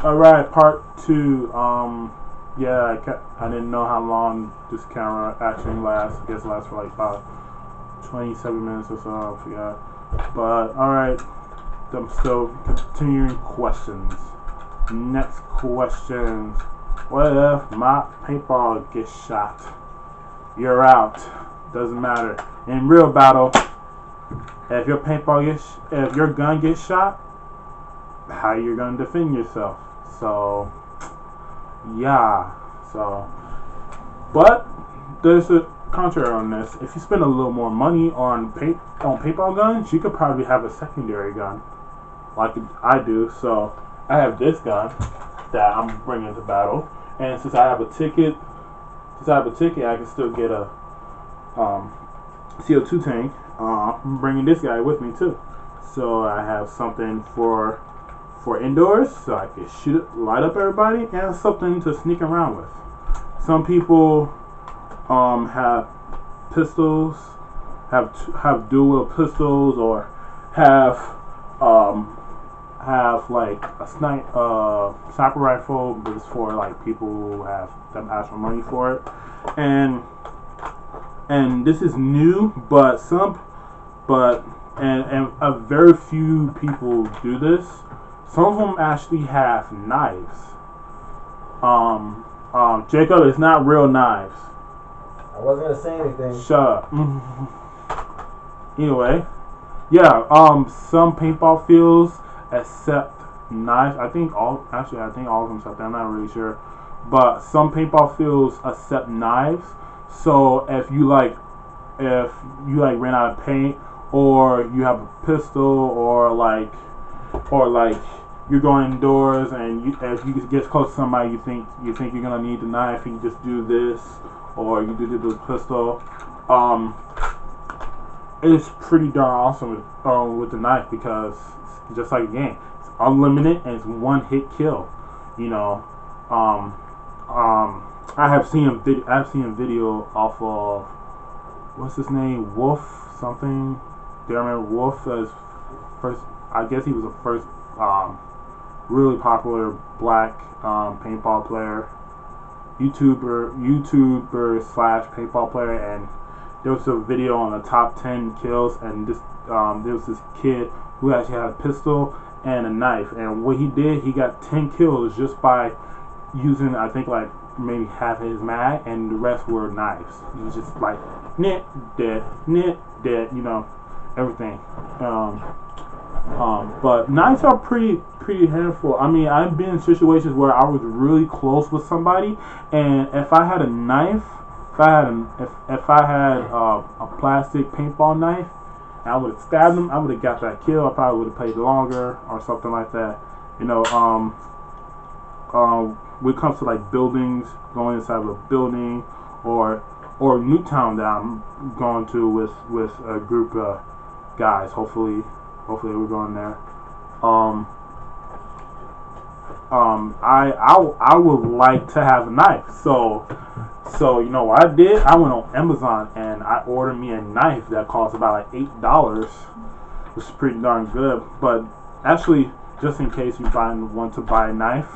All right, part two. Yeah, I didn't know how long this camera actually lasts. I guess it lasts for like about 27 minutes or so. I forgot. But all right, I'm still continuing questions. Next questions. What if my paintball gets shot? You're out. Doesn't matter. In real battle, if your gun gets shot, how you gonna defend yourself? So yeah. So, but there's a contrary on this. If you spend a little more money on paintball guns, you could probably have a secondary gun, like I do. So I have this gun that I'm bringing to battle, and since I have a ticket, I can still get a CO2 tank. I'm bringing this guy with me too, so I have something for indoors, so I can shoot it, light up everybody, and something to sneak around with. Some people have pistols, have dual pistols, or have like a sniper rifle, but it's for like people who have them actual money for it. And this is new, but a very few people do this. Some of them actually have knives. Jacob, it's not real knives. I wasn't gonna say anything. Shut up. Anyway, yeah. Some paintball fields accept knives. I think all of them accept them. I'm not really sure, but some paintball fields accept knives. So if you ran out of paint, or you have a pistol, or you're going indoors, and if you get close to somebody, you think you're gonna need the knife, and you just do this, or you do the pistol. It's pretty darn awesome with the knife, because it's just like a game. It's unlimited and it's one hit kill. You know, I've seen a video off of, what's his name, Wolf something. Do you remember Wolf as first? I guess he was the first really popular black paintball player, YouTuber slash paintball player, and there was a video on the top 10 kills, and there was this kid who actually had a pistol and a knife, and what he did, he got 10 kills just by using, I think, like maybe half his mag, and the rest were knives. He was just like knit dead, you know, everything. But knives are pretty handful. I mean, I've been in situations where I was really close with somebody, and if I had a knife, if I had a plastic paintball knife, and I would have stabbed him, I would have got that kill. I probably would have played longer or something like that. You know, when it comes to like buildings, going inside of a building, or Newtown that I'm going to with a group of guys. Hopefully we're going there. I would like to have a knife. So you know what I did? I went on Amazon and I ordered me a knife that cost about like $8, which is pretty darn good. But actually, just in case you want to buy a knife,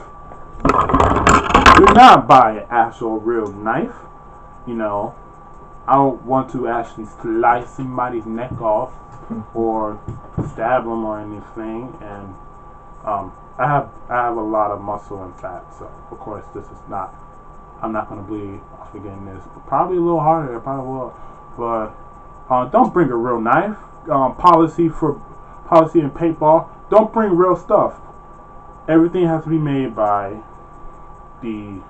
do not buy an actual real knife. You know, I don't want to actually slice somebody's neck off or stab them or anything. And I have a lot of muscle and fat, so of course I'm not going to bleed off again. This probably a little harder, probably will, but don't bring a real knife. Policy in paintball: don't bring real stuff. Everything has to be made by the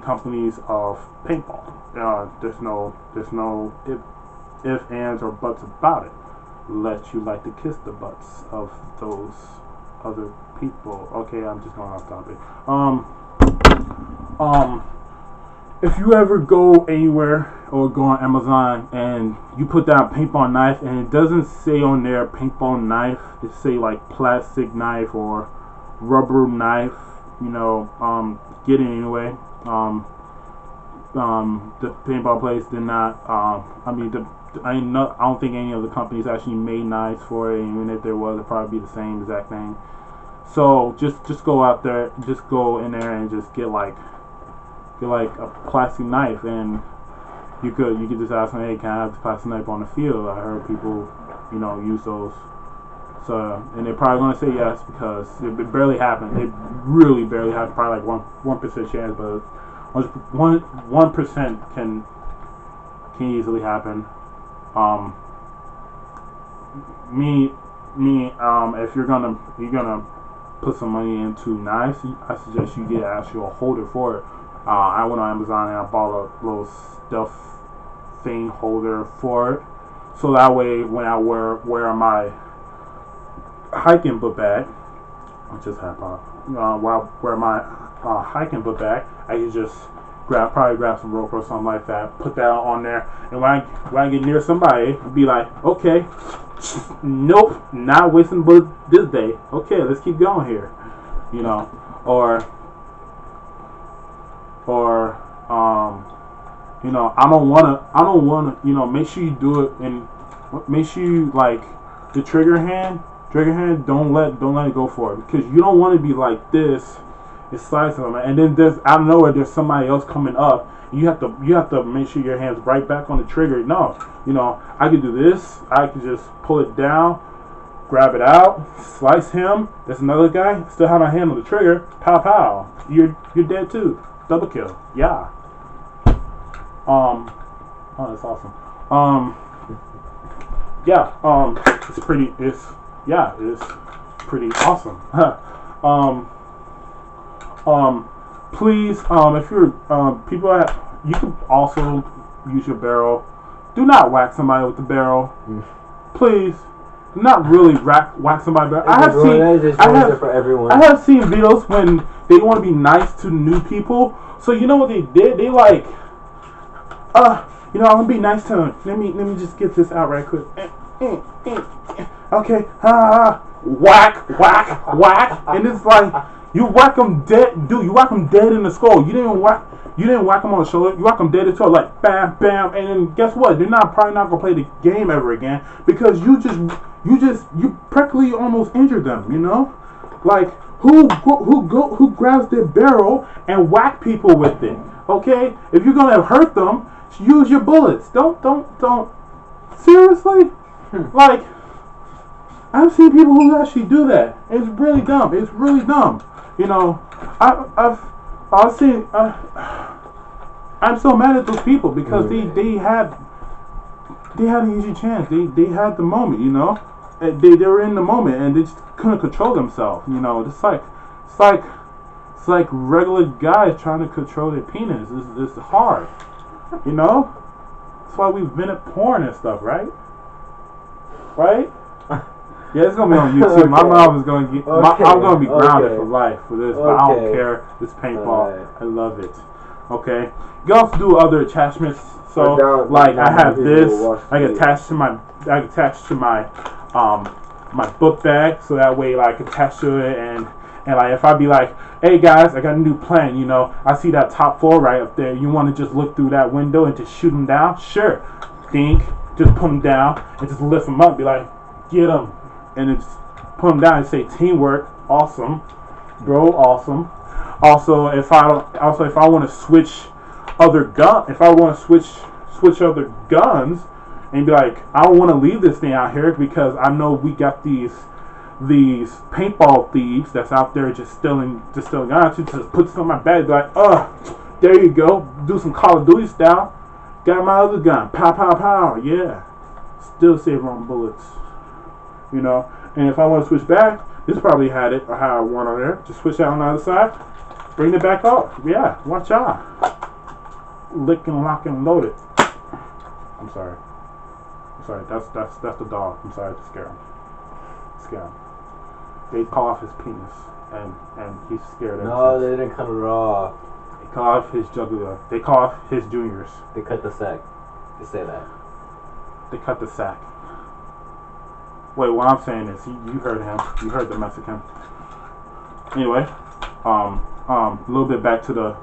companies of paintball. There's no if, ands, or buts about it. Let you like to kiss the butts of those other people. Okay, I'm just going off topic. If you ever go anywhere or go on Amazon and you put down paintball knife and it doesn't say on there paintball knife, it say like plastic knife or rubber knife, you know, get it anyway. The paintball place did not. I don't think any of the companies actually made knives for it. Even if there was, it'd probably be the same exact thing. So just go out there, just go in there and just get like a plastic knife, and you could just ask them, hey, can I have this plastic knife on the field? I heard people, use those. So, and they're probably gonna say yes because it barely happened. It really barely happened. Probably like 1% chance, but 1% can easily happen. If you're gonna put some money into knives, I suggest you get actually a holder for it. I went on Amazon and I bought a little stuff thing holder for it, so that way when I wear my hiking book bag, I just have while I wear my hiking book bag, I can just probably grab some rope or something like that, put that on there, and when I get near somebody, be like, okay, nope, not wasting bullet this day. Okay, let's keep going here, or I don't wanna, make sure you do it, and make sure you like the trigger hand, don't let it go for it, because you don't want to be like this. It's slicing them, and then there's out of nowhere there's somebody else coming up. You have to make sure your hand's right back on the trigger. No, I could do this. I could just pull it down, grab it out, slice him. There's another guy. Still have my hand on the trigger. Pow pow. You're dead too. Double kill. Yeah. Oh, that's awesome. Yeah. It's pretty. It's pretty awesome. Please, if you're people you can also use your barrel. Do not whack somebody with the barrel. Please, do not really whack somebody with the barrel. I have seen videos when they want to be nice to new people. So you know what they did? They like, I'm gonna be nice to them. Let me just get this out right quick. Okay, whack, and it's like you whack them dead, dude. You whack them dead in the skull. You didn't whack them on the shoulder. You whack them dead in the skull, like bam, bam, and then guess what? They're probably not gonna play the game ever again because you practically almost injured them. Like who grabs their barrel and whack people with it? Okay, if you're gonna hurt them, use your bullets. Don't. Seriously, like. I've seen people who actually do that. It's really dumb. I've seen. I'm so mad at those people because they had an easy chance. They had the moment. They were in the moment and they just couldn't control themselves. It's like regular guys trying to control their penis. It's hard. That's why we've been at porn and stuff, right? Right. Yeah, it's gonna be on YouTube. Okay. My mom is gonna get. I'm gonna be grounded for life for this, but I don't care. This paintball, right. I love it. Okay, you can also do other attachments. So, like I have this. I can attach to my my book bag, so that way like I can attach to it, and like if I be like, hey guys, I got a new plan. I see that top floor right up there. You want to just look through that window and just shoot them down? Sure. Just put them down and just lift them up. Be like, get them. And it's put them down and say teamwork, awesome, bro, awesome. Also, if I want to switch other switch other guns, and be like, I don't want to leave this thing out here because I know we got these paintball thieves that's out there just stealing guns. Just put some in my bag, be like, there you go, do some Call of Duty style. Got my other gun, pow pow pow, yeah, still save on bullets. And if I want to switch back, this probably had it or how I want on there. Just switch out on the other side, bring it back up. Yeah, watch out. Lick and lock and load it. I'm sorry. That's the dog. I'm sorry to scare him. They call off his penis, and he's scared. No, they didn't cut it off. They call off his jugular. They call off his juniors. They cut the sack. They say that. They cut the sack. Wait, what I'm saying is, you heard him. You heard the Mexican. Anyway, a little bit back to the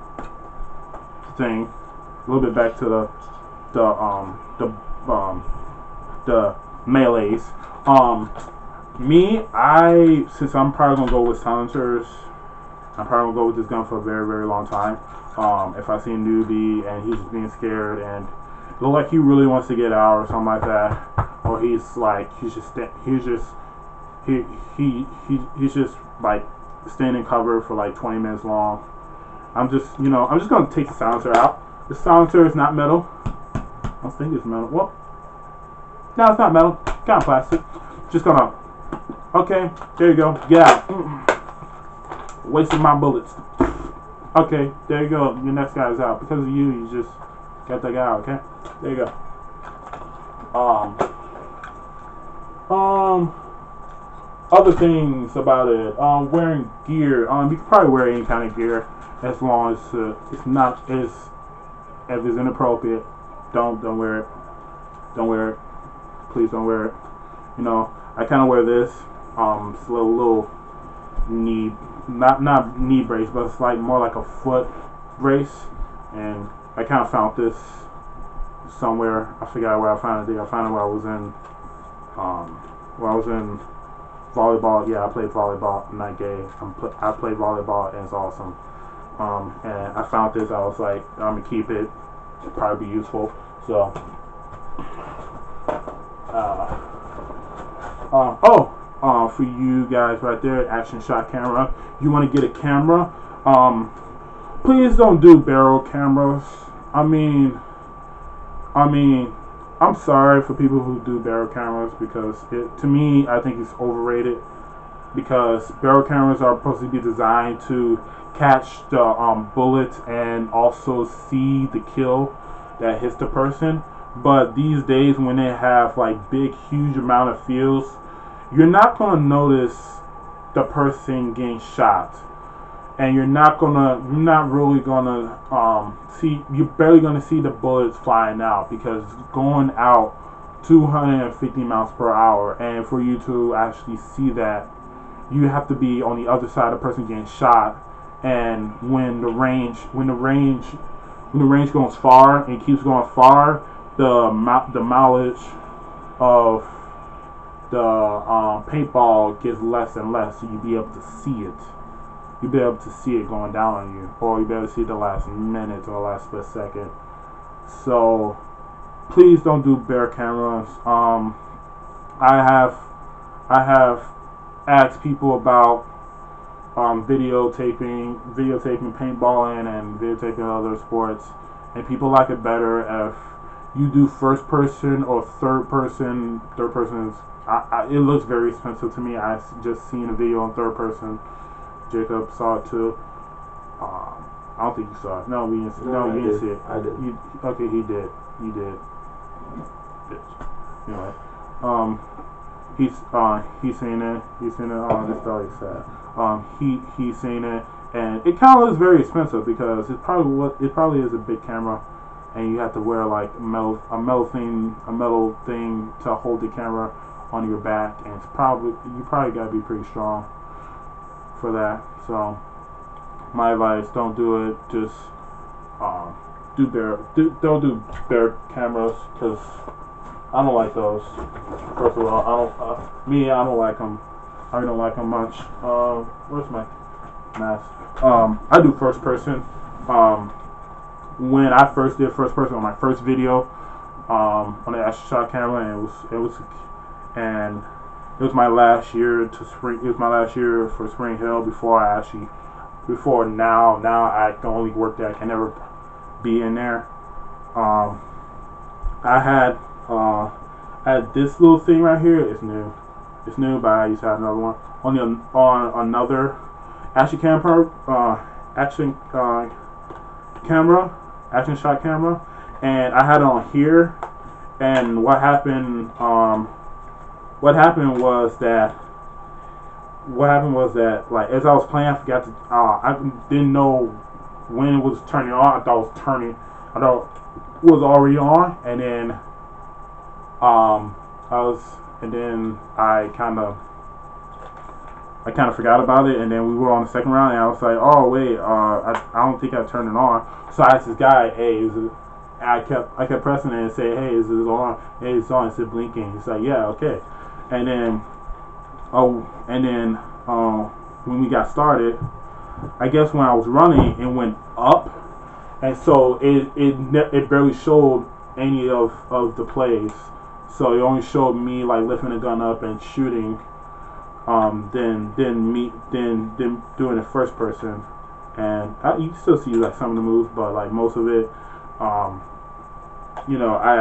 thing. A little bit back to the melees. Me, since I'm probably gonna go with silencers, I'm probably gonna go with this gun for a very, very long time. If I see a newbie and he's being scared and look like he really wants to get out or something like that, or he's like he's just like standing cover for like 20 minutes long. I'm just gonna take the silencer out. The silencer is not metal. I think it's metal. Well, no, it's not metal. It's kind of plastic. Just gonna. Okay, there you go. Get out. Wasting my bullets. Okay, there you go. Your next guy is out because of you. You just got that guy out. Okay, there you go. Other things about it. Wearing gear. You can probably wear any kind of gear as long as it's not as if it's inappropriate. Don't wear it. Don't wear it. Please don't wear it. You know, I kind of wear this. It's a little knee, not knee brace, but it's like more like a foot brace. And I kind of found this somewhere. I forgot where I found it. I found it while I was in volleyball. Yeah, I played volleyball. I'm not gay. I played volleyball and it's awesome. And I found this. I was like, I'm gonna keep it. It'll probably be useful. So, for you guys right there, action shot camera. You want to get a camera? Please don't do barrel cameras. I mean, I'm sorry for people who do barrel cameras because to me, I think it's overrated. Because barrel cameras are supposed to be designed to catch the bullet and also see the kill that hits the person. But these days, when they have like big, huge amount of fields, you're not gonna notice the person getting shot, and you're not really gonna see. You're barely gonna see the bullets flying out because it's going out 250 miles per hour, and for you to actually see that, you have to be on the other side of the person getting shot. And when the range goes far and keeps going far, the mileage of the paintball gets less and less, so you'll be able to see it. You'll be able to see it going down on you, or you'll be able to see the last minute or the last split second. So please don't do bare cameras. I have asked people about videotaping paintballing and videotaping other sports, and people like it better if you do first person or third person. Third person is it looks very expensive to me. I just seen a video on third person. Jacob saw it too. I don't think you saw it. No, we didn't. No, you didn't see it. I did. Okay, he did. You did. Anyway, he's seen it. He's seen it. This dog is sad. He's seen it, and it kind of looks very expensive because it probably is a big camera, and you have to wear like a metal thing to hold the camera on your back, and you probably gotta be pretty strong for that. So my advice: don't do it. Just don't do bare cameras because I don't like those. First of all, I don't like them. I don't like them much. Where's my mask? I do first person. When I first did first person on my first video on the action shot camera, and it was my last year to spring. It was my last year for Spring Hill before now I can only work there. I can never be in there. I had this little thing right here. It's new. It's new, but I used to have another one on another action shot camera, and I had it on here. And what happened like as I was playing, I forgot to I didn't know when it was turning on. I thought it was already on, and then I kind of forgot about it, and then we were on the second round, and I was like, oh wait, I don't think I turned it on. So I asked this guy, hey, I kept pressing it and say, hey, is it on? Hey, it's on. It's blinking. He's like, yeah, okay. And then Oh, and then when we got started, I guess when I was running, it went up, and so it barely showed any of the plays. So it only showed me like lifting the gun up and shooting. Then doing it first person, and you can still see like some of the moves, but like most of it, I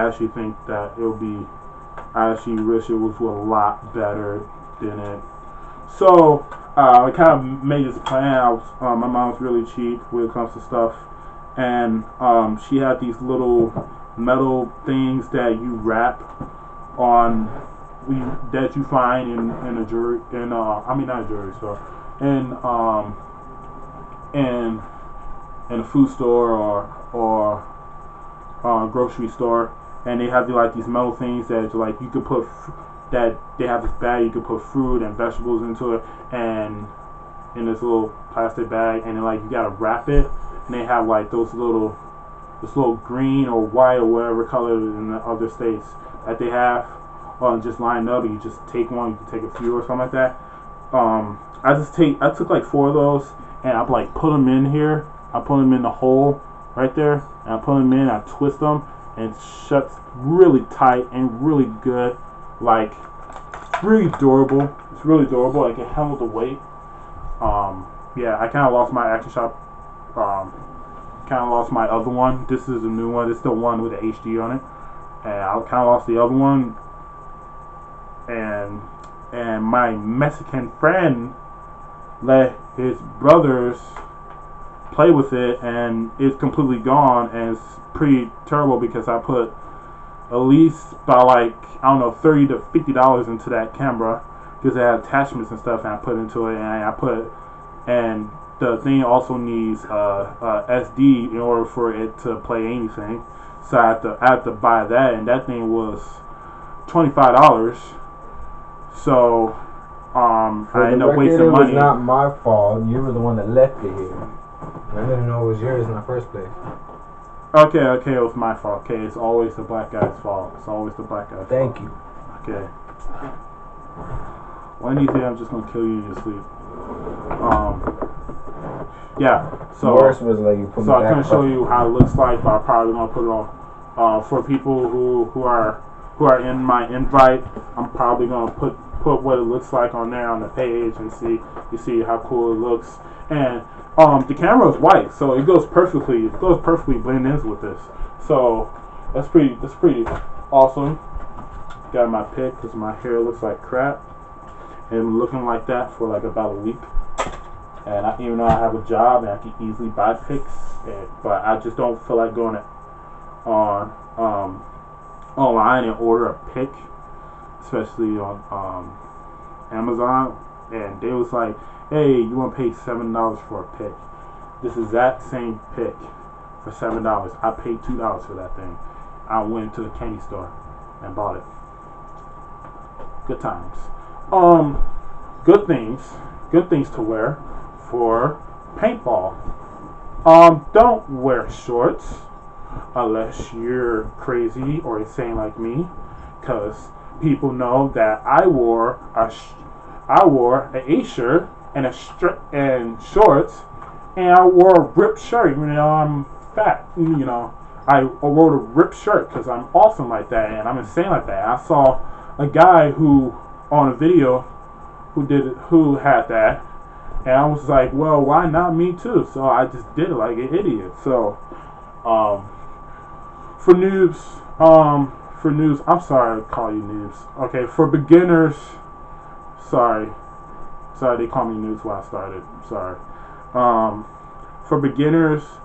actually think that it'll be. I actually wish it was a lot better than it. So I kind of made this plan. My mom's really cheap when it comes to stuff, and she had these little metal things that you wrap on that you find in a jewelry not a jewelry store, in a food store or grocery store, and they have these metal things that like you could put that they have this bag you could put fruit and vegetables into it, and in this little plastic bag, and then like you gotta wrap it, and they have like this little green or white or whatever color in the other states that they have. Just lined up, and you just take one, you can take a few or something like that. I took like 4 of those, and I like put them in here. I put them in the hole right there, and I put them in. I twist them, and it shuts really tight and really good, like really durable. It's really durable. I can handle the weight. Yeah, I kind of lost my action shot. Kind of lost my other one. This is a new one. This is the one with the HD on it, and I kind of lost the other one. And my Mexican friend let his brothers play with it, and it's completely gone, and it's pretty terrible because I put at least about like $30 to $50 into that camera because it had attachments and stuff, and I put into it, and the thing also needs SD in order for it to play anything, so I had to buy that, and that thing was $25. So, I ended up wasting money. It was not my fault. You were the one that left it here. I didn't know it was yours in the first place. Okay, it was my fault. Okay, it's always the black guy's fault. It's always the black guy's fault. Thank you. Okay. When do you think I'm just gonna kill you in your sleep? Yeah. So. Worse was like you put. So I couldn't show you how it looks like, but I'm probably gonna put it on. For people who are in my invite, I'm probably gonna put what it looks like on there on the page, and see how cool it looks. And the camera is white, so it goes perfectly blend in with this. So that's pretty awesome. Got my pick because my hair looks like crap, and looking like that for like about a week. And even though I have a job and I can easily buy picks, but I just don't feel like going on online and order a pick, especially on Amazon. And they was like, hey, you want to pay $7 for a pick? This is that same pick for $7. I paid $2 for that thing. I went to the candy store and bought it. Good times. Good things to wear for paintball. Don't wear shorts unless you're crazy or insane like me, because people know that I wore an A-shirt and shorts, and I wore a ripped shirt. I'm fat. I wore a ripped shirt because I'm awesome like that, and I'm insane like that. I saw a guy who on a video who had that, and I was like, well, why not me too? So I just did it like an idiot. So for noobs, I'm sorry to call you noobs. Okay, for beginners, sorry, they call me noobs when I started. Sorry. For beginners,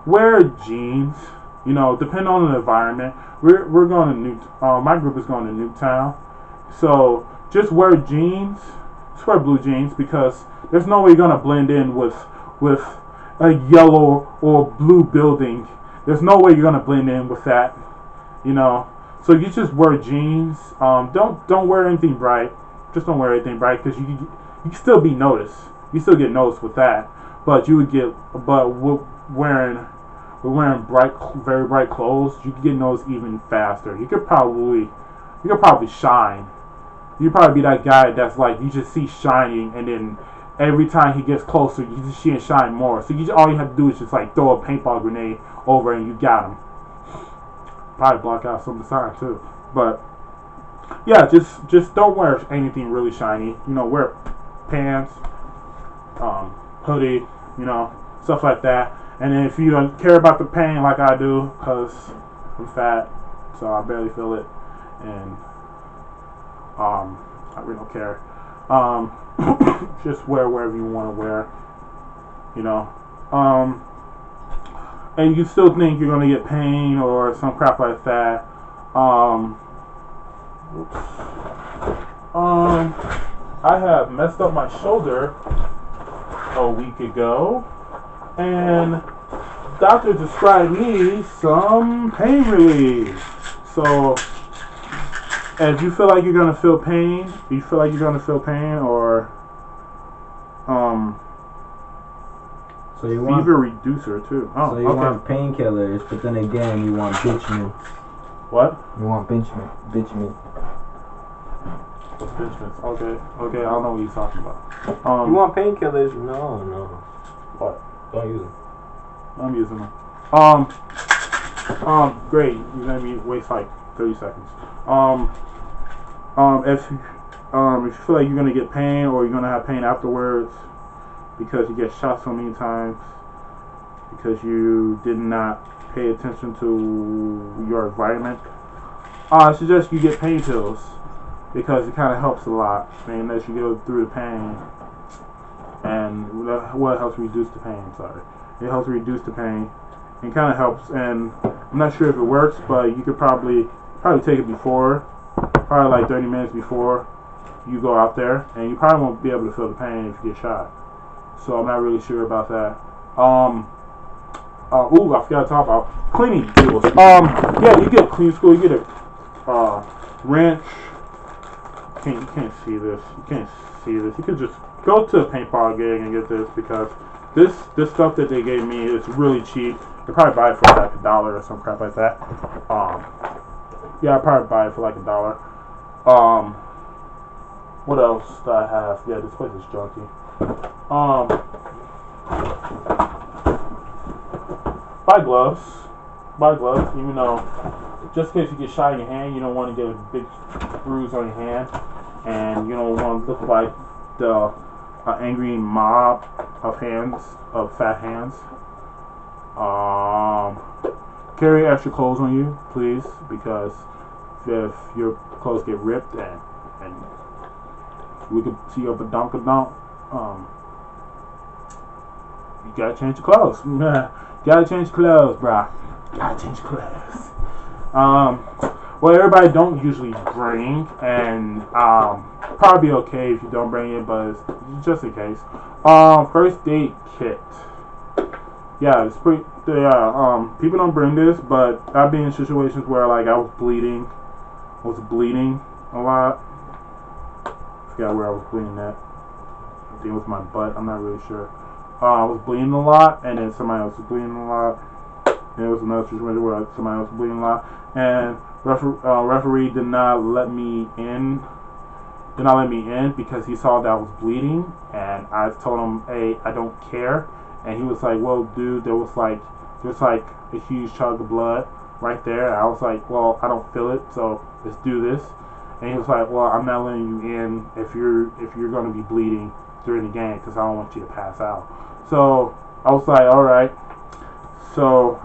wear jeans. Depending on the environment. We're going to my group is going to Newtown, so just wear jeans. Just wear blue jeans, because there's no way you're gonna blend in with a yellow or blue building. There's no way you're gonna blend in with that. So you just wear jeans. Don't wear anything bright. Just don't wear anything bright, because you can still be noticed. You still get noticed with that, but wearing very bright clothes, you can get noticed even faster. You could probably shine You probably be that guy that's like you just see shining, and then every time he gets closer, you just see him shine more. So all you have to do is just like throw a paintball grenade over, and you got him. Probably block out some of the sign too, but yeah, just don't wear anything really shiny. You know, wear pants, hoodie, you know, stuff like that. And then if you don't care about the pain like I do, because I'm fat, so I barely feel it, and I really don't care. Just wear wherever you want to wear, you know. And you still think you're gonna get pain or some crap like that. I have messed up my shoulder a week ago, and doctor described me some pain relief. So, if you feel like you're gonna feel pain, or so you want fever reducer too. Oh, so you want painkillers, but then again you want bitch meat. What? You want bitch meat. Bitch mints. Okay. I don't know what you're talking about. You want painkillers? No. What? Don't use them. I'm using them. Great. You're gonna be waste like 30 seconds. If you feel like you're gonna get pain or you're gonna have pain afterwards because you get shot so many times because you did not pay attention to your environment, I suggest you get pain pills because it kind of helps a lot. And as you go through the pain, and what helps reduce the pain? Sorry, it helps reduce the pain. It kind of helps, and I'm not sure if it works, but you could probably take it before, probably like 30 minutes before you go out there, and you probably won't be able to feel the pain if you get shot. So I'm not really sure about that. I forgot to talk about cleaning tools. Yeah, you get a clean school, you get a wrench. You can't see this. You could just go to a paintball gig and get this, because this stuff that they gave me is really cheap. They probably buy it for like $1 or some crap like that. Yeah, I probably buy it for like $1. What else do I have? Yeah, this place is junky. Buy gloves. Even though, just in case you get shot in your hand, you don't want to get a big bruise on your hand, and you don't want to look like the angry mob of fat hands. Carry extra clothes on you, please, because if your clothes get ripped and we could see your badonkadonk, you gotta change your clothes. Gotta change clothes, brah. Gotta change clothes. Well, everybody don't usually bring, and probably okay if you don't bring it, but it's just in case. First aid kit. Yeah, it's pretty. Yeah, people don't bring this, but I've been in situations where like I was bleeding a lot. I forgot where I was bleeding at. I think it was my butt. I'm not really sure. I was bleeding a lot, and then somebody else was bleeding a lot. And there was another situation where somebody else was bleeding a lot, and referee did not let me in. Because he saw that I was bleeding, and I told him, "Hey, I don't care." And he was like, "Well, dude, there's like a huge chunk of blood right there." And I was like, "Well, I don't feel it, so let's do this." And he was like, "Well, I'm not letting you in if you're going to be bleeding during the game, because I don't want you to pass out." So I was like, "All right." So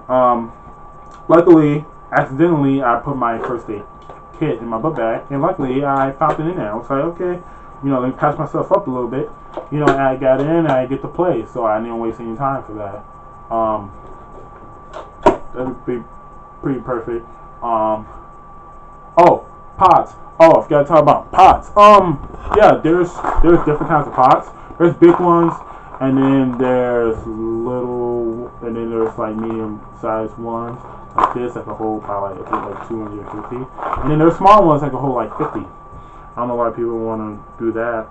luckily, accidentally, I put my first aid kit in my book bag, and luckily I found it in there. I was like, okay, let me patch myself up a little bit. And I got in, and I get to play, so I didn't waste any time for that. That would be pretty perfect. Pots. I forgot to talk about pots. Yeah, there's different kinds of pots. There's big ones, and then there's little, and then there's like medium-sized ones like this that can hold probably like 250, and then there's small ones that can hold like 50. I don't know why people want to do that.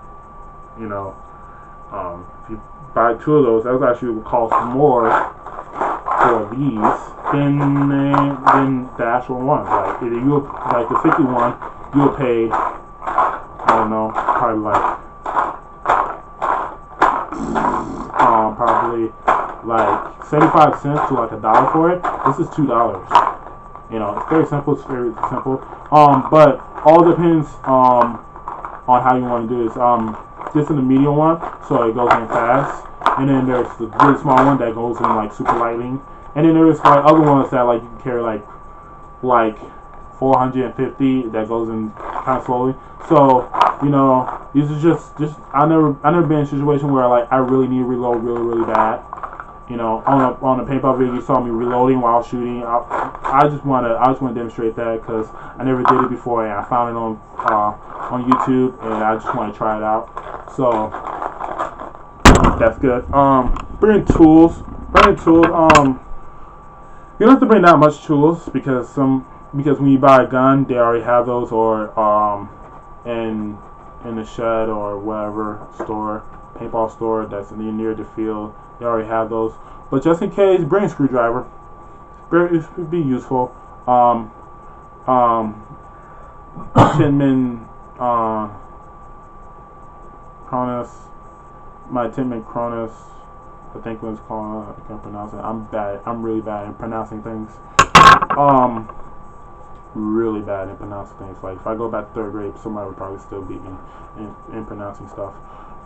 If you buy 2 of those, that would actually cost more for these than the actual ones. Like if you like the 50 one, you'll pay probably like 75 cents to like $1 for it. This is $2. You know, it's very simple. It's very simple. But all depends on how you want to do this. This is the medium one, so it goes in fast. And then there's the really small one that goes in like super lightning. And then there's like other ones that like you can carry like 450 that goes in kind of slowly. So you know, these are just I never been in a situation where like I really need to reload really bad. You know, on a paintball video, you saw me reloading while shooting. I just want to demonstrate that because I never did it before, and I found it on YouTube, and I just want to try it out. So that's good. Bring tools. You don't have to bring that much tools because when you buy a gun, they already have those, or in the shed or whatever store, paintball store that's near the field. They already have those, but just in case, bring a screwdriver. It would be useful. Tinman Cronus, my Tinman Cronus, I think what it's called. I can't pronounce it. I'm really bad in pronouncing things. Really bad in pronouncing things. Like if I go back to 3rd grade, somebody would probably still beat me in pronouncing stuff.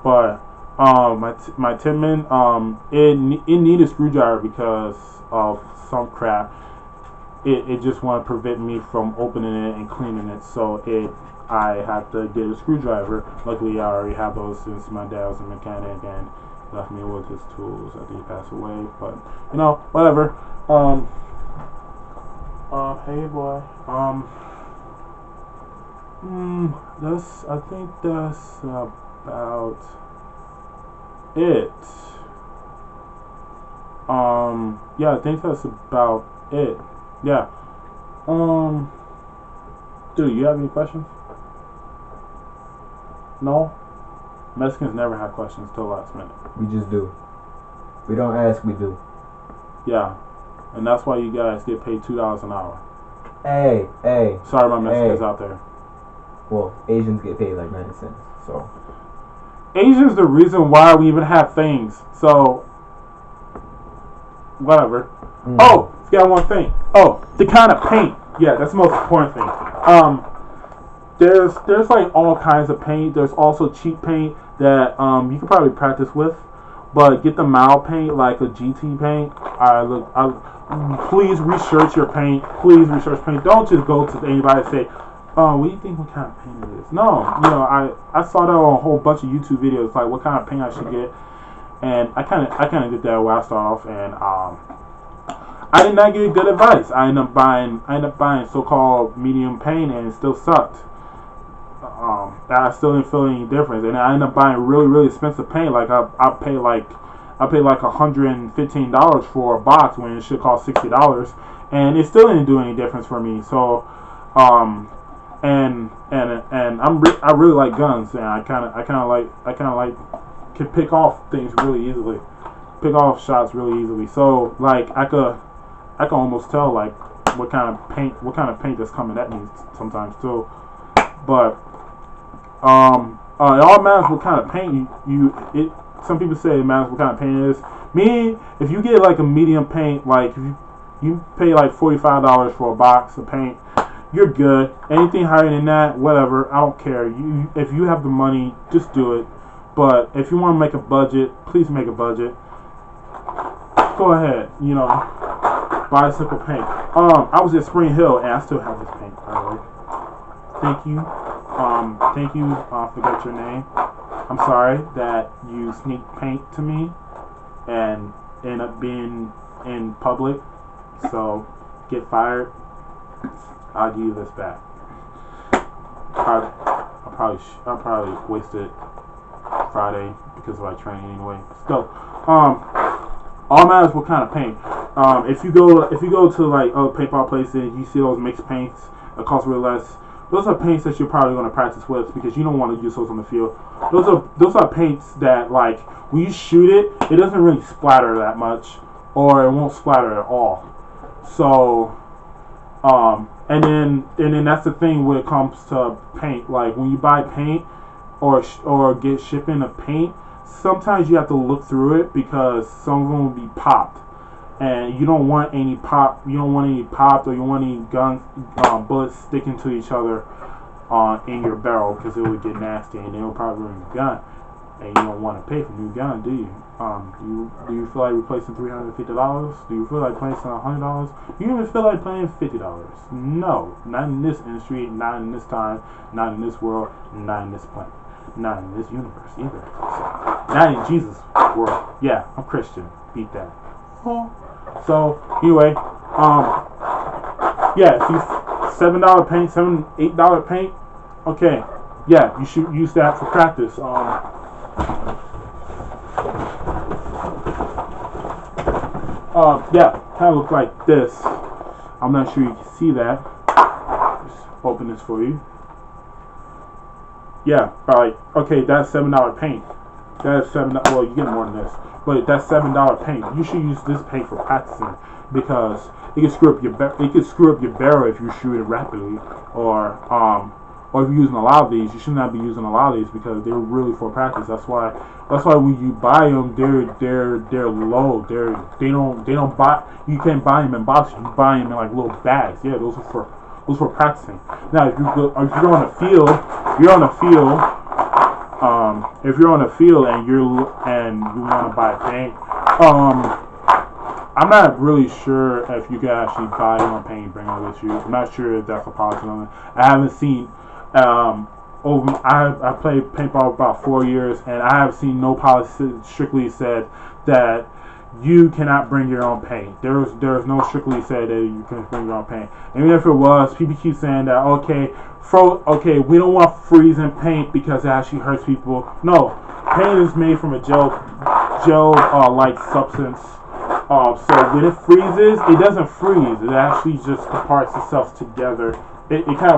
But my Tinman, it needed a screwdriver because of some crap. It just wanted to prevent me from opening it and cleaning it, so I had to get a screwdriver. Luckily, I already have those since my dad was a mechanic and left me with his tools after he passed away. But you know, whatever. Hey boy. I think that's about it. Yeah, I think that's about it. Yeah. Dude, you have any questions? No? Mexicans never have questions till last minute. We just do. We don't ask, we do. Yeah. And that's why you guys get paid $2 an hour. Hey. Sorry, my Mexicans out there. Well, Asians get paid like 90 cents, so. Asians the reason why we even have things. So, whatever. Oh, forgot one thing. Oh, the kind of paint. Yeah, that's the most important thing. There's like all kinds of paint. There's also cheap paint that you can probably practice with, but get the mild paint like a GT paint. Please research your paint. Please research paint. Don't just go to anybody and say, what do you think? What kind of paint it is? No, you know, I saw that on a whole bunch of YouTube videos, like what kind of paint I should get, and I kind of did that where I started off, and I did not get good advice. I ended up buying so-called medium paint, and it still sucked. I still didn't feel any difference, and I ended up buying really expensive paint. Like I paid like $115 for a box when it should cost $60, and it still didn't do any difference for me. So, and I really like guns, and I kind of like can pick off things really easily, pick off shots really easily. So like I could almost tell like what kind of paint that's coming at me sometimes too. But it all matters what kind of paint some people say it matters what kind of paint it is. Me, if you get like a medium paint, like if you pay like $45 for a box of paint, you're good. Anything higher than that, whatever, I don't care. If you have the money, just do it. But if you want to make a budget, please make a budget. Go ahead, you know, buy simple paint. I was at Spring Hill and I still have this paint, by the way. Thank you. Forgot your name. I'm sorry that you sneaked paint to me and end up being in public. So get fired. I'll give you this back. I'll probably wasted Friday because of my training anyway. So all matters what kind of paint. If you go to like paintball places and you see those mixed paints that cost really less. Those are paints that you're probably going to practice with because you don't want to use those on the field. Those are paints that like when you shoot it doesn't really splatter that much, or it won't splatter at all. So, and then that's the thing when it comes to paint. Like when you buy paint, or get shipping of paint, sometimes you have to look through it because some of them will be popped, and you don't want any pop. You don't want any popped, or you want any bullets sticking to each other in your barrel, because it would get nasty and it'll probably ruin your gun. And you don't want to pay for a new gun, do you? Do you feel like replacing $350? Do you feel like placing $100? Do you even feel like paying $50? No, not in this industry, not in this time, not in this world, not in this planet, not in this universe either. So, not in Jesus' world. Yeah, I'm Christian. Beat that. So anyway, yeah, if you $7 paint, $8 paint, okay, yeah, you should use that for practice. Yeah, kind of look like this. I'm not sure you can see that. Just open this for you. Yeah, like, okay, that's $7 paint. That's $7. Well, you get more than this, but that's $7 paint. You should use this paint for practicing because it can screw up your barrel if you shoot it rapidly, or if you're using a lot of these. You should not be using a lot of these because they're really for practice. That's why when you buy them, they're low. They don't buy. You can't buy them in boxes. You buy them in like little bags. Yeah, those are for practicing. Now, if you're on the field, if you're on the field and you want to buy paint, I'm not really sure if you can actually buy your own paint and bring it with you. I'm not sure if that's a policy on it. I haven't seen. I played paintball about 4 years, and I have seen no policy strictly said that you cannot bring your own paint. There's no strictly said that you can bring your own paint. Even if it was, people keep saying that okay, we don't want freezing paint because it actually hurts people. No, paint is made from a gel like substance. So when it freezes, it doesn't freeze. It actually just comparts itself together. It kind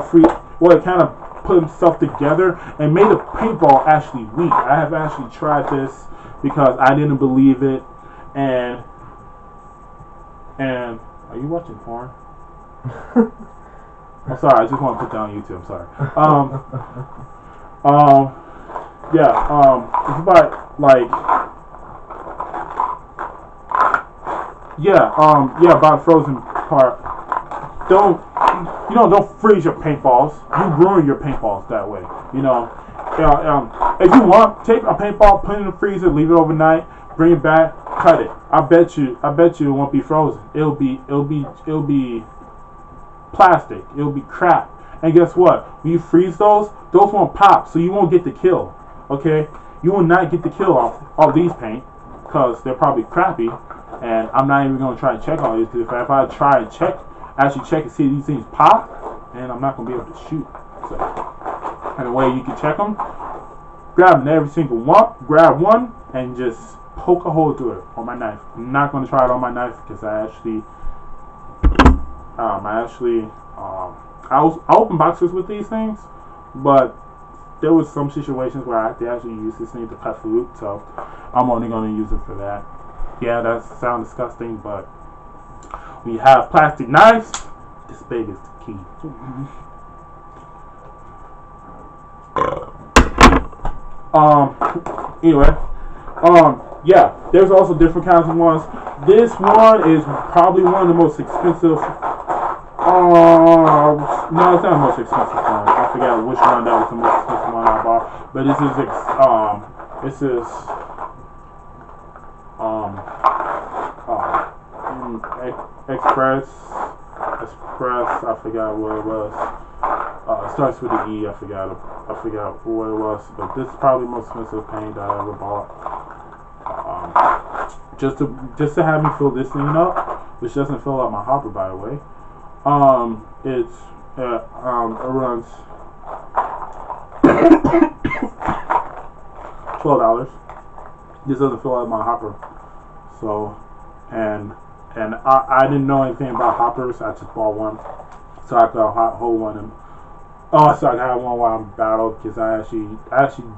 of put itself together and made the paintball actually weak. I have actually tried this because I didn't believe it. And are you watching porn? I'm sorry, I just want to put that on YouTube. I'm sorry. It's about like, about the frozen part. Don't freeze your paintballs. You ruin your paintballs that way. If you want, take a paintball, put it in the freezer, leave it overnight, bring it back, cut it. I bet you it won't be frozen. It'll be plastic. It'll be crap. And guess what? When you freeze those won't pop, so you won't get the kill. Okay? You will not get the kill off these paint because they're probably crappy. And I'm not even going to try and check all these because if I try and check and see if these things pop, and I'm not going to be able to shoot. So, and the way you can check them, grab every single one, grab one, and just poke a hole through it on my knife. I'm not going to try it on my knife because I open boxes with these things, but there was some situations where they actually use this thing to cut food, so I'm only going to use it for that. Yeah, that sounds disgusting, but when you have plastic knives, this baby is the key. Anyway, yeah, there's also different kinds of ones. This one is probably one of the most expensive. No, it's not the most expensive one. I forgot which one that was the most expensive one I bought. But this is Express. I forgot what it was. It starts with an E. I forgot what it was. But this is probably the most expensive paint that I ever bought. Just to have me fill this thing up, which doesn't fill up my hopper, by the way. It runs $12. This doesn't fill out my hopper. So, and I didn't know anything about hoppers. I just bought one, so I could hold one. And so I had one while I'm battled because I actually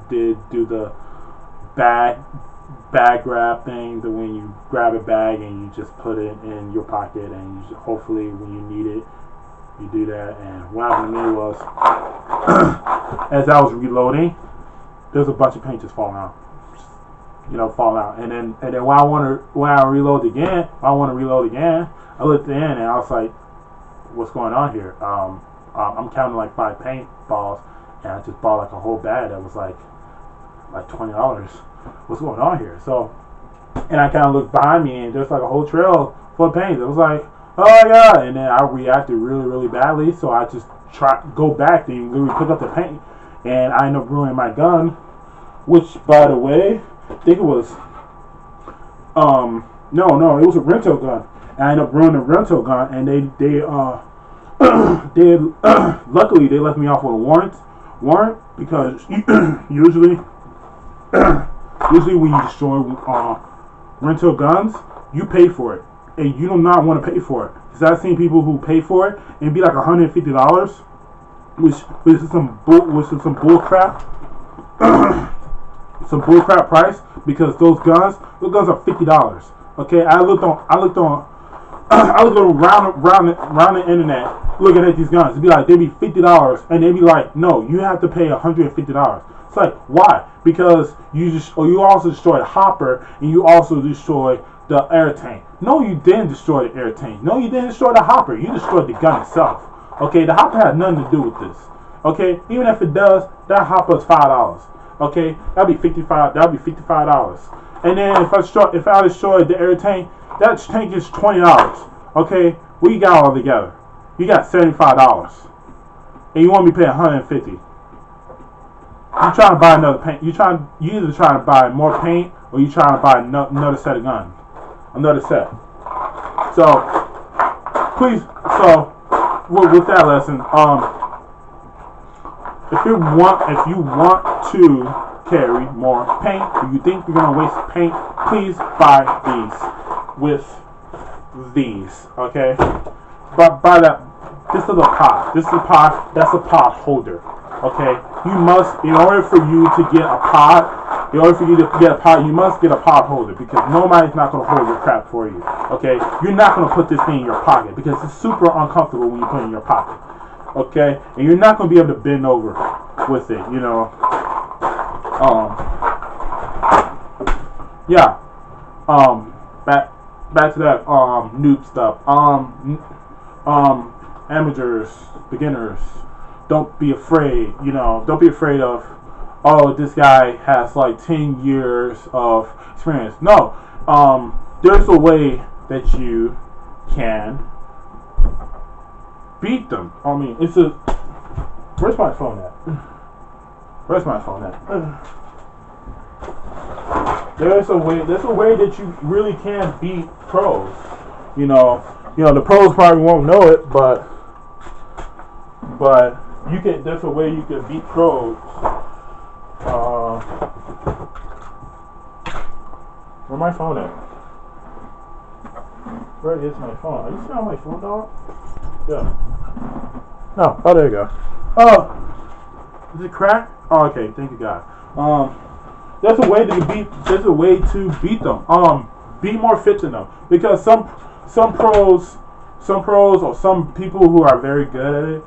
did do the bag grab thing. That when you grab a bag and you just put it in your pocket, and hopefully when you need it, you do that. And what happened to me was, as I was reloading, there's a bunch of paint just falling out. Falling out. And then when I want to reload again, I looked in and I was like, what's going on here? I'm counting like 5 paintballs, and I just bought like a whole bag that was like $20. What's going on here? So, and I kind of looked behind me, and there's like a whole trail full of paint. It was like, oh my god! And then I reacted really, really badly. So I just go back and literally pick up the paint, and I ended up ruining my gun. Which, by the way, I think it was no, it was a rental gun. And I ended up ruining the rental gun, and they luckily they left me off with a warrant because usually when you destroy rental guns, you pay for it, and you do not want to pay for it. Because I've seen people who pay for it and it'd be like $150, which is some bull crap. Some bull crap price, because those guns are $50. Okay, I looked around the internet looking at these guns. It'd be like, they'd be $50, and they'd be like, no, you have to pay $150. It's like, why? Because you also destroyed the hopper, and you also destroyed the air tank. No, you didn't destroy the air tank. No, you didn't destroy the hopper. You destroyed the gun itself. Okay, the hopper had nothing to do with this. Okay, even if it does, that hopper is $5. Okay, that'd be $55. And then if I destroyed the air tank, that tank is $20. Okay, what you got all together? You got $75, and you want me to pay $150. You trying to buy another paint? You either trying to buy more paint, or you trying to buy another set of guns, another set. So please, with that lesson, if you want to carry more paint, if you think you're gonna waste paint, please buy these with these. Okay, but buy that. This is a pot. This is a pot. That's a pot holder. Okay, you must, in order for you to get a pot, you must get a pot holder, because nobody's not gonna hold your crap for you. Okay, you're not gonna put this thing in your pocket because it's super uncomfortable when you put it in your pocket. Okay, and you're not gonna be able to bend over with it. Back to that noob stuff. Amateurs, beginners, don't be afraid. Don't be afraid of, oh, this guy has like 10 years of experience. No, there's a way that you can beat them. I mean, where's my phone at? There's a way that you really can beat pros. The pros probably won't know it, but there's a way you can beat pros. Where's my phone at? Where is my phone? Are you still on my phone, dog? Yeah. No. Oh, there you go. Oh, is it cracked? Oh, okay. Thank you, God. There's a way to beat them. Be more fit than them, because some pros or some people who are very good at it,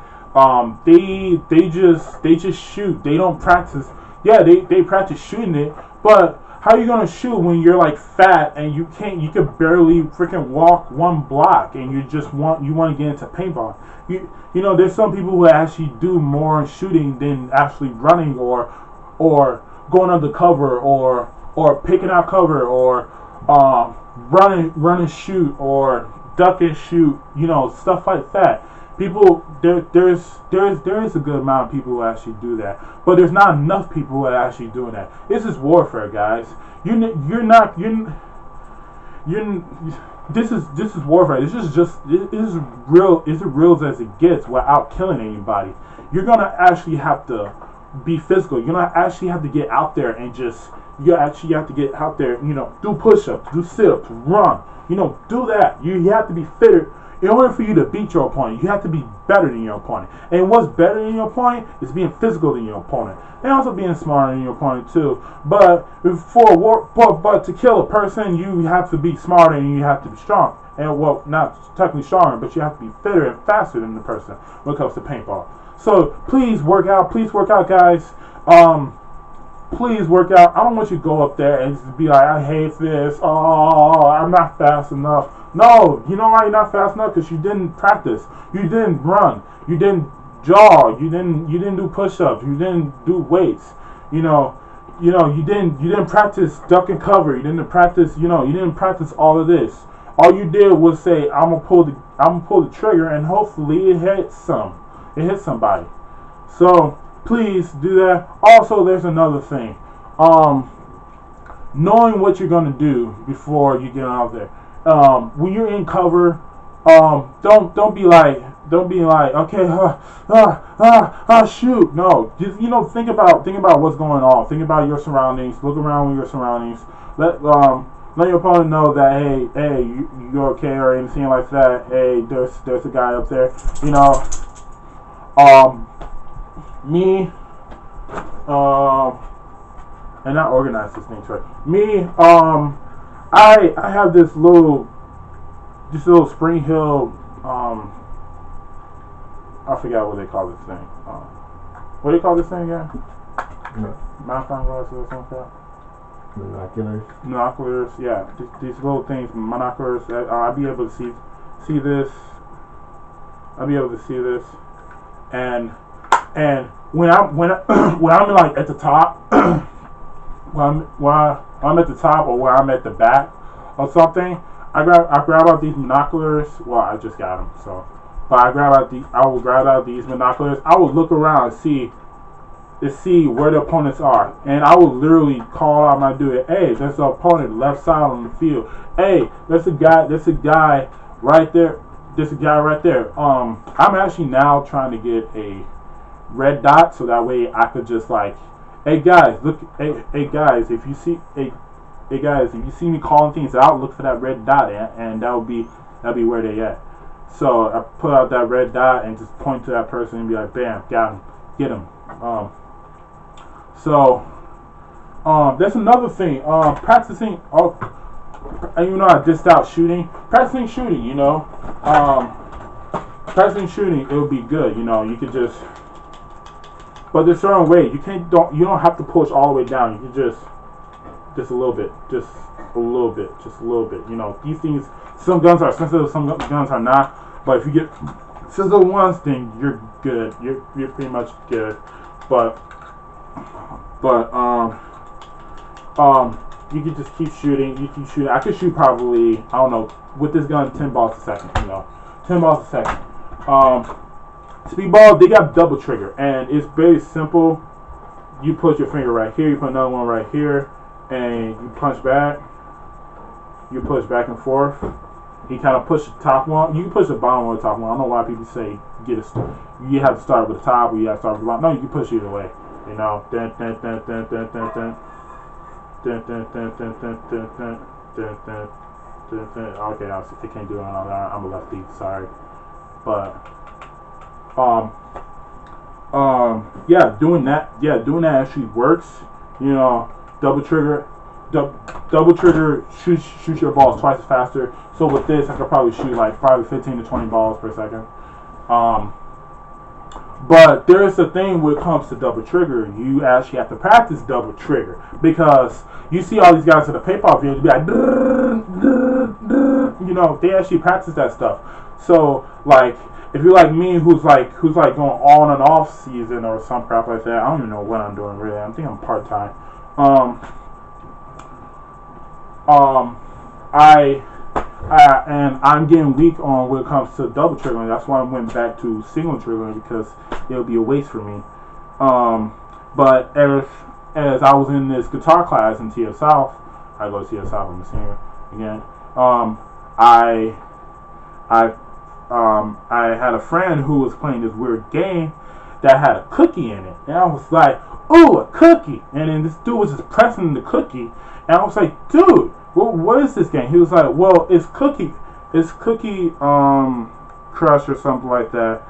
they just shoot. They don't practice. Yeah, they practice shooting it, but how are you gonna shoot when you're like fat and you can barely freaking walk one block, and you want to get into paintball? There's some people who actually do more shooting than actually running or going under cover or picking out cover or run and shoot or duck and shoot, stuff like that. People, there is a good amount of people who actually do that, but there's not enough people who are actually doing that. This is warfare, guys. This is warfare. This is real. It's as real as it gets without killing anybody. You're gonna actually have to be physical. You're gonna actually have to get out there and you actually have to get out there. Do push-ups, do sit-ups, run. Do that. You have to be fitter. In order for you to beat your opponent, you have to be better than your opponent. And what's better than your opponent is being physical than your opponent, and also being smarter than your opponent too. But but to kill a person, you have to be smarter and you have to be strong. And not technically stronger, but you have to be fitter and faster than the person when it comes to paintball. So please work out, guys. please work out. I don't want you to go up there and just be like, I hate this. Oh, I'm not fast enough. No, you know why you're not fast enough? Because you didn't practice. You didn't run. You didn't jog. You didn't do push-ups. You didn't do weights. You didn't practice duck and cover. You didn't practice. You didn't practice all of this. All you did was say, I'm gonna pull the trigger, and hopefully it hits somebody. So please do that. Also, there's another thing. Knowing what you're gonna do before you get out there. When you're in cover, don't be like, okay, shoot. No, just think about what's going on. Think about your surroundings. Look around with your surroundings. Let your opponent know that hey, you're okay or anything like that. Hey, there's a guy up there. Me, and not organize this thing, right? Me, I have this little Spring Hill, I forgot what they call this thing. What do you call this thing again? No. Magnifying glasses or something like that? Binoculars, yeah. These little things, binoculars. I'll be able to see this. I'll be able to see this, and when I'm like at the top, when I'm at the top or where I'm at the back or something, I grab out these binoculars. Well, I just got them, so. But I will grab out these binoculars. I will look around to see where the opponents are, and I will literally call out my dude. Hey, there's the opponent left side on the field. Hey, there's a guy right there. There's a guy right there. I'm actually now trying to get a red dot so that way I could just like, hey guys, look, hey guys, if you see me calling things out, look for that red dot, and that'll be where they at. So I put out that red dot and just point to that person and be like, bam, got him, get him. That's another thing. Practicing. And I dissed out shooting. Practicing shooting. Practicing shooting. It would be good. You could just. But there's a certain way you don't have to push all the way down. You can just a little bit, just a little bit. These things. Some guns are sensitive. Some guns are not. But if you get sensitive ones, then you're good. You're pretty much good. But you can just keep shooting. You keep shooting. I could shoot probably, I don't know, with this gun, 10 balls a second. 10 balls a second. Speedball, they got double trigger, and it's very simple. You put your finger right here. You put another one right here, and you punch back. You push back and forth. You kind of push the top one. You can push the bottom or the top one. I don't know why people say you have to start with the top or you have to start with the bottom. No, you can push either way. Okay, I can't do it on that. I'm a lefty. Sorry, but yeah, doing that actually works. Double trigger shoots your balls twice as faster. So with this, I could probably shoot like probably 15 to 20 balls per second. But there is a thing when it comes to double trigger. You actually have to practice double trigger because you see all these guys at the paintball field, be like, they actually practice that stuff. So like, if you're like me, who's like going on and off season or some crap like that, I don't even know what I'm doing really. I think I'm part time. And I'm getting weak on when it comes to double triggering. That's why I went back to single triggering because it would be a waste for me. But as I was in this guitar class in TF South, I go to TF South, I'm a singer again. I had a friend who was playing this weird game that had a cookie in it, and I was like, "Ooh, a cookie!" And then this dude was just pressing the cookie, and I was like, "Dude, what is this game?" He was like, "Well, it's Cookie Crush or something like that,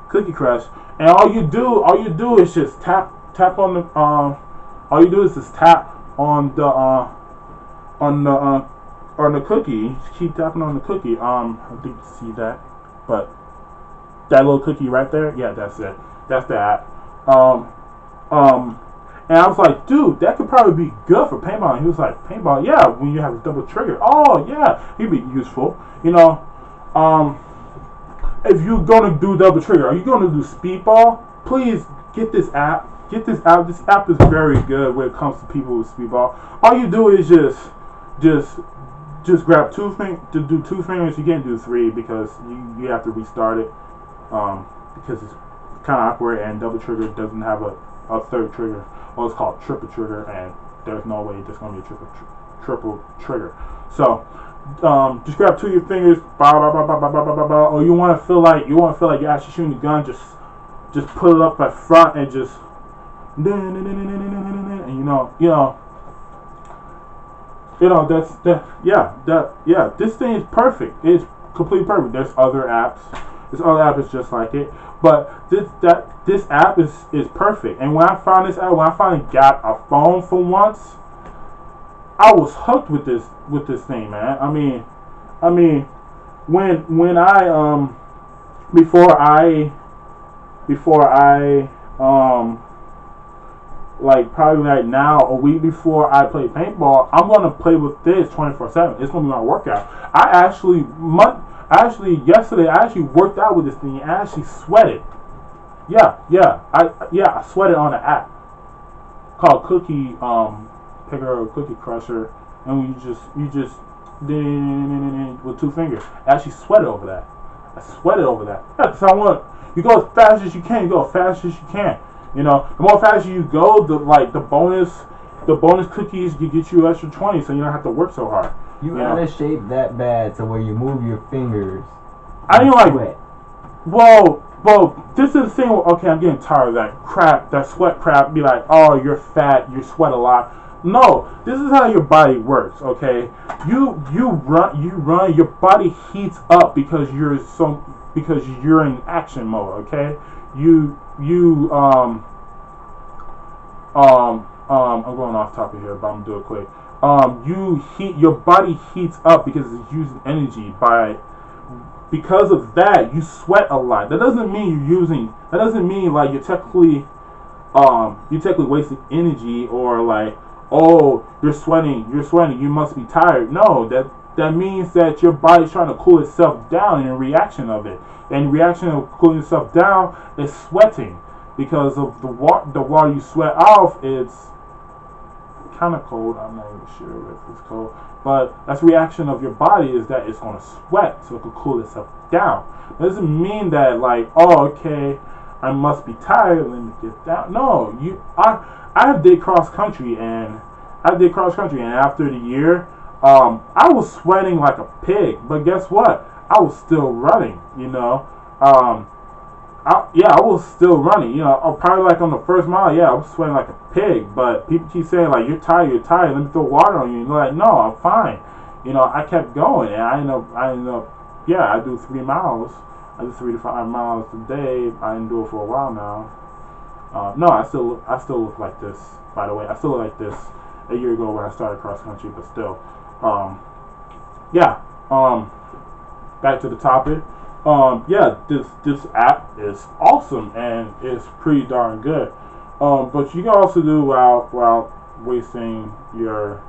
Cookie Crush." And all you do is just tap on the all you do is just tap on the cookie. You just keep tapping on the cookie. I think you see that, but that little cookie right there, yeah, that's it. That's that. And I was like, dude, that could probably be good for paintball. And he was like, paintball, yeah, when you have a double trigger. Oh, yeah, he'd be useful. You know, if you're going to do double trigger, are you going to do speedball? Please get this app. Get this app. This app is very good when it comes to people with speedball. All you do is just grab two fingers. To do 2 fingers, you can't do 3 because you have to restart it. Because it's kind of awkward, and double trigger doesn't have a third trigger. Well, it's called triple trigger, and there's no way there's going to be a triple trigger. So just grab 2 of your fingers, or you want to feel like you're actually shooting the gun. Just put it up at front and just and this thing is perfect. It's completely perfect. There's other apps. This other app is just like it, but this app is perfect. And when I found this app, when I finally got a phone for once, I was hooked with this thing, man. I mean, when I before I like probably right now, a week before I play paintball, I'm gonna play with this 24/7. It's gonna be my workout. Yesterday I actually worked out with this thing. I actually sweated. I sweated on an app called Cookie Picker or Cookie Crusher, and you just with 2 fingers. I actually sweated over that. Yeah, because you go as fast as you can. You go as fast as you can. You know, the more faster you go, the bonus cookies you get you extra 20, so you don't have to work so hard. You got a shape that bad to where you move your fingers. I didn't like. Well, this is the thing. Okay, I'm getting tired of that crap, that sweat crap. Be like, oh, you're fat, you sweat a lot. No, this is how your body works. Okay, you run, your body heats up because you're in action mode. Okay, I'm going off topic here, but I'm gonna do it quick. Your body heats up because it's using energy because of that, you sweat a lot. That doesn't mean like you're technically wasting energy, or like, oh, you're sweating, you must be tired. No, that means that your body's trying to cool itself down in reaction of it. And reaction of cooling itself down is sweating, because of the water you sweat off. It's kind of cold. I'm not even sure if it's cold, but that's the reaction of your body, is that it's going to sweat so it can cool itself down. That doesn't mean that like, oh, okay, I must be tired, let me get down. No, I did cross country, and after the year, I was sweating like a pig, but guess what? I was still running, you know. I was still running, you know. Probably like on the first mile, I was sweating like a pig. But people keep saying like, you're tired. Let me throw water on you. And you're like, no, I'm fine. You know, I kept going, and I ended up, I do 3 miles. I do 3 to 5 miles a day. I didn't do it for a while now. No, I still look like this. By the way, I still look like this a year ago when I started cross country, but still, back to the topic. This app is awesome, and it's pretty darn good. But you can also do without wasting your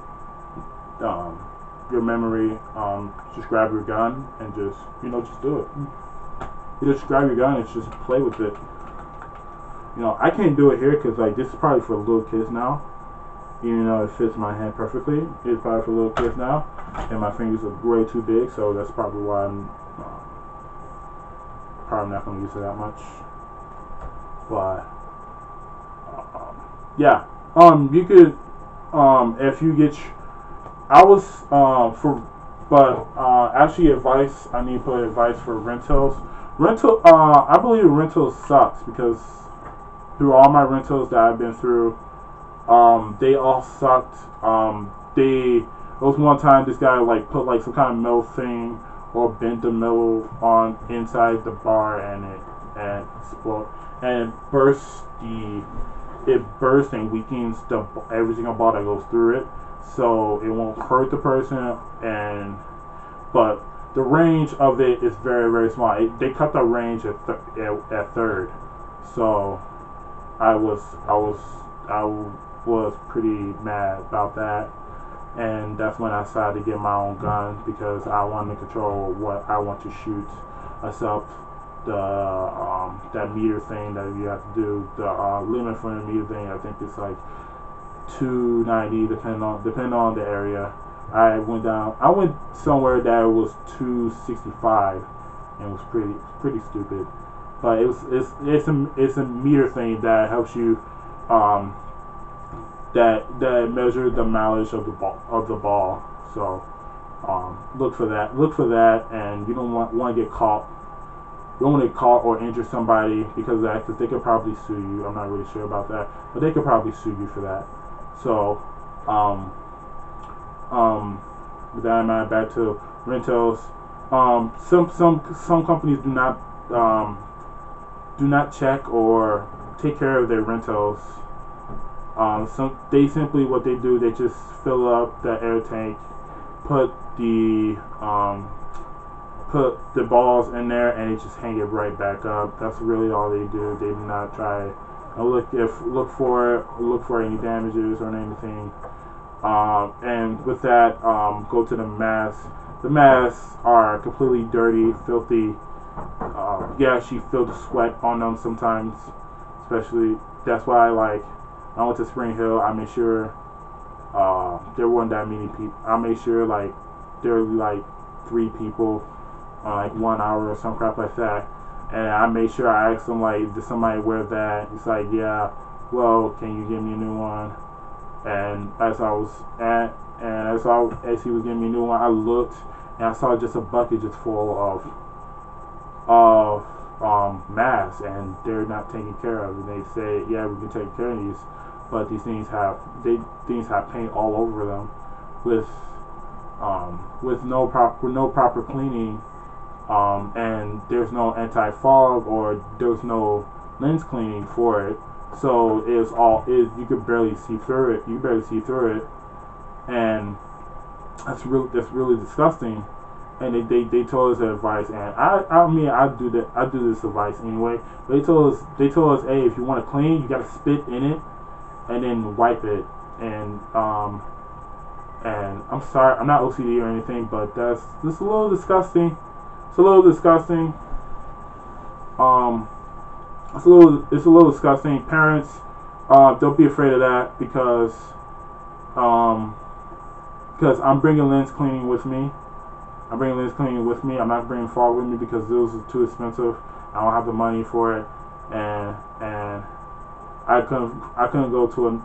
memory. Just grab your gun and just do it. You just grab your gun and just play with it. You know, I can't do it here because like this is probably for little kids now. Even though it fits my hand perfectly, it's probably for little kids now, and my fingers are way too big, so that's probably why I'm probably not going to use it that much. But you could if you get actually advice. I need to put advice for rentals. I believe rentals sucks because through all my rentals that I've been through, they all sucked. There was one time this guy like put like some kind of metal thing or bent the metal on inside the bar, and it exploded, and it burst and weakens every single ball that goes through it, so it won't hurt the person, but the range of it is very, very small. They cut the range at third, so I was pretty mad about that, and that's when I decided to get my own gun because I wanted to control what I want to shoot. Except the that meter thing that you have to do, the limit for the meter thing. I think it's like 290, depending on the area. I went somewhere that was 265, and it was pretty stupid. But it's a meter thing that helps you um, that measures the mileage of the ball. So look for that. Look for that, and you don't want to get caught. You don't want to get caught or injure somebody because of that, because they could probably sue you. I'm not really sure about that, but they could probably sue you for that. So, with that in mind, back to rentals. Some companies do not check or take care of their rentals. They simply what they do, they just fill up the air tank, put the balls in there, and they just hang it right back up. That's really all they do. They do not try look for any damages or anything. And with that, go to the masks. The masks are completely dirty, filthy. You actually feel the sweat on them sometimes, especially. That's why I went to Spring Hill. I made sure there weren't that many people. I made sure there were 3 people, 1 hour or some crap like that. And I made sure I asked them did somebody wear that? It's yeah. Well, can you give me a new one? And as he was giving me a new one, I looked and I saw just a bucket just full of masks, and they're not taken care of. And they say, yeah, we can take care of these, but these things have paint all over them with no proper cleaning, and there's no anti-fog or there's no lens cleaning for it. So you could barely see through it. You can barely see through it, and that's really disgusting. And they told us advice, and I do this advice anyway. But they told us, hey, if you want to clean, you gotta spit in it and then wipe it. And I'm sorry, I'm not OCD or anything, but that's just a little disgusting. It's a little disgusting. It's a little disgusting. Parents, don't be afraid of that because I'm bringing lens cleaning with me. I'm not bringing fog with me because those are too expensive. I don't have the money for it, and I couldn't go to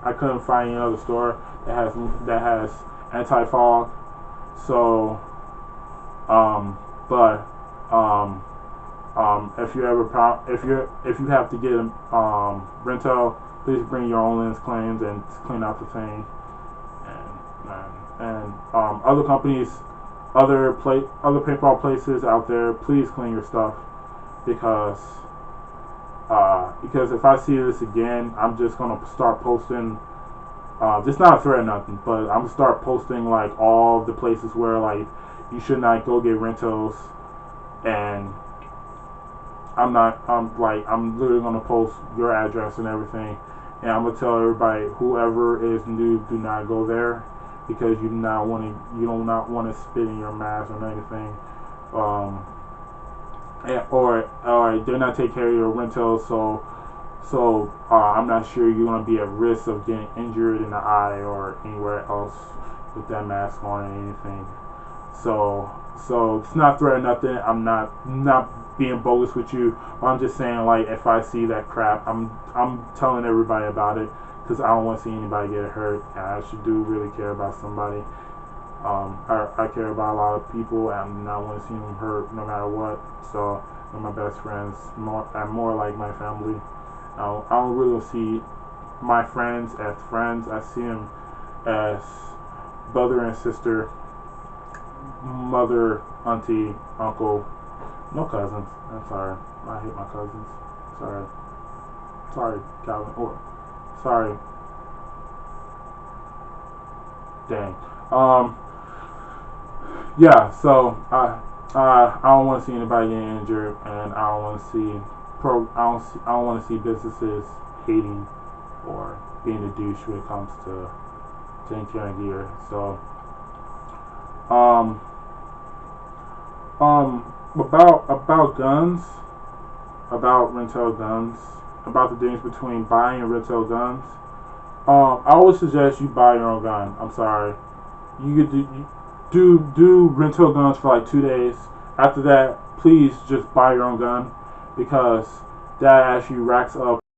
I couldn't find any other store that has anti-fog. So, if you have to get a rental, please bring your own lens cleans and clean out the thing. And other companies, other paintball places out there, please clean your stuff because if I see this again, I'm just gonna start posting. It's not a threat or nothing, but I'm gonna start posting all the places where you should not go get rentals, and I'm literally gonna post your address and everything, and I'm gonna tell everybody, whoever is new, do not go there because you do not want to spit in your mask or anything, or they're not taking care of your rentals, so I'm not sure you're gonna be at risk of getting injured in the eye or anywhere else with that mask on or anything. So it's not a threat or nothing. I'm not being bogus with you. I'm just saying if I see that crap, I'm telling everybody about it because I don't want to see anybody get hurt. And I actually do really care about somebody. I care about a lot of people, and I do not want to see them hurt no matter what. So they're my best friends, more like my family. I don't really see my friends as friends. I see them as brother and sister, mother, auntie, uncle. No cousins. I'm sorry. I hate my cousins. Sorry, Calvin. Or sorry. Dang. Yeah. So I don't want to see anybody getting injured, and I don't want to see businesses hating or being a douche when it comes to taking care of gear. So, um, about guns, about rental guns, about the difference between buying and rental guns. I would suggest you buy your own gun. I'm sorry. You could do rental guns for like 2 days. After that, please just buy your own gun because that actually racks up